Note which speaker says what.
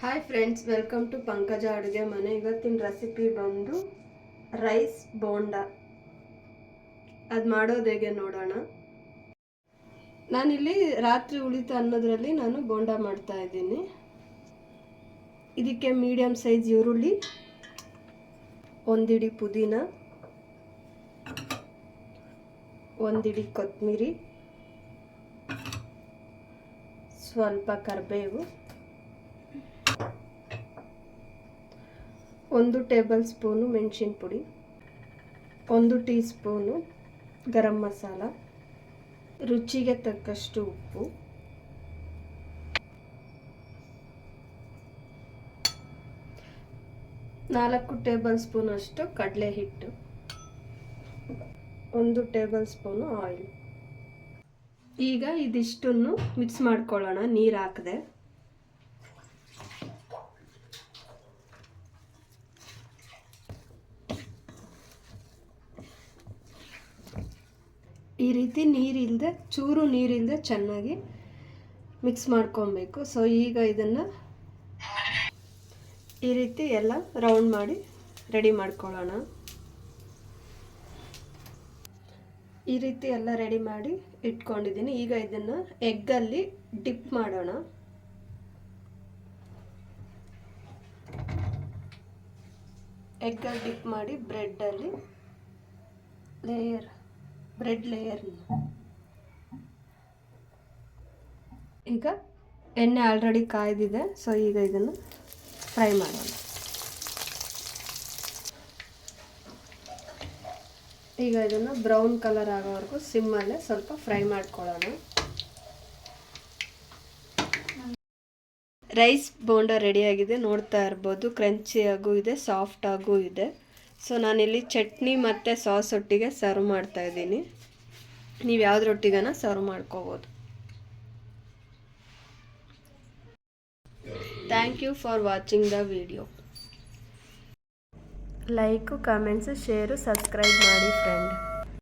Speaker 1: Hi friends, welcome to ಪಂಕಜ ಅಡುಗೆ ಮನೆ. ಇವತ್ತಿನ ರೆಸಿಪಿ ಬಂದು ರೈಸ್ ಬೋಂಡ. ಅದು ಮಾಡೋದು ಹೇಗೆ ನೋಡೋಣ. ನಾನಿಲ್ಲಿ ರಾತ್ರಿ ಉಳಿತು ಅನ್ನೋದ್ರಲ್ಲಿ ನಾನು ಬೋಂಡ ಮಾಡ್ತಾ ಇದ್ದೀನಿ. ಇದಕ್ಕೆ ಮೀಡಿಯಮ್ ಸೈಜ್ ಈರುಳ್ಳಿ, ಒಂದಿಡಿ ಪುದೀನ, ಒಂದಿಡಿ ಕೊತ್ತಂಬರಿ, ಸ್ವಲ್ಪ ಕರಿಬೇವು, 1 ಟೇಬಲ್ ಸ್ಪೂನು ಮೆಣಸಿನ ಪುಡಿ, 1 ಟೀ ಸ್ಪೂನು ಗರಂ ಮಸಾಲ, ರುಚಿಗೆ ತಕ್ಕಷ್ಟು ಉಪ್ಪು, ನಾಲ್ಕು ಟೇಬಲ್ ಸ್ಪೂನ್ ಅಷ್ಟು ಕಡಲೆ ಹಿಟ್ಟು, 1 ಟೇಬಲ್ ಸ್ಪೂನು ಆಯಿಲ್. ಈಗ ಇದಿಷ್ಟನ್ನು ಮಿಕ್ಸ್ ಮಾಡ್ಕೊಳ್ಳೋಣ ನೀರು ಹಾಕದೆ. ಈ ರೀತಿ ನೀರಿಲ್ಲದೆ, ಚೂರು ನೀರಿಲ್ಲದೆ ಚೆನ್ನಾಗಿ ಮಿಕ್ಸ್ ಮಾಡ್ಕೊಬೇಕು. ಸೊ ಈಗ ಇದನ್ನು ಈ ರೀತಿ ಎಲ್ಲ ರೌಂಡ್ ಮಾಡಿ ರೆಡಿ ಮಾಡ್ಕೊಳ್ಳೋಣ. ಈ ರೀತಿ ಎಲ್ಲ ರೆಡಿ ಮಾಡಿ ಇಟ್ಕೊಂಡಿದ್ದೀನಿ. ಈಗ ಇದನ್ನು ಎಗ್ಗಲ್ಲಿ ಡಿಪ್ ಮಾಡೋಣ. ಎಗ್ಗಲ್ಲಿ ಡಿಪ್ ಮಾಡಿ ಬ್ರೆಡ್ ಲೇಯರ್. ಈಗ ಎಣ್ಣೆ ಆಲ್ರೆಡಿ ಕಾಯ್ದಿದೆ. ಸೊ ಈಗ ಇದನ್ನು ಫ್ರೈ ಮಾಡೋಣ. ಈಗ ಇದನ್ನು ಬ್ರೌನ್ ಕಲರ್ ಆಗೋವರೆಗೂ ಸಿಮ್ಮಲ್ಲೇ ಸ್ವಲ್ಪ ಫ್ರೈ ಮಾಡ್ಕೊಳ್ಳೋಣ. ರೈಸ್ ಬೋಂಡ ರೆಡಿಯಾಗಿದೆ, ನೋಡ್ತಾ ಇರ್ಬೋದು. ಕ್ರಂಚಿಯಾಗೂ ಇದೆ, ಸಾಫ್ಟ್ ಆಗೂ ಇದೆ. ಸೊ ನಾನಿಲ್ಲಿ ಚಟ್ನಿ ಮತ್ತು ಸಾಸ್ ಒಟ್ಟಿಗೆ ಸರ್ವ್ ಮಾಡ್ತಾ ಇದ್ದೀನಿ. ನೀವು ಯಾವುದ್ರೊಟ್ಟಿಗನ ಸರ್ವ್ ಮಾಡ್ಕೋಬೋದು. Thank you for watching the video. Like, comments, share, subscribe ಮಾಡಿ ಫ್ರೆಂಡ್.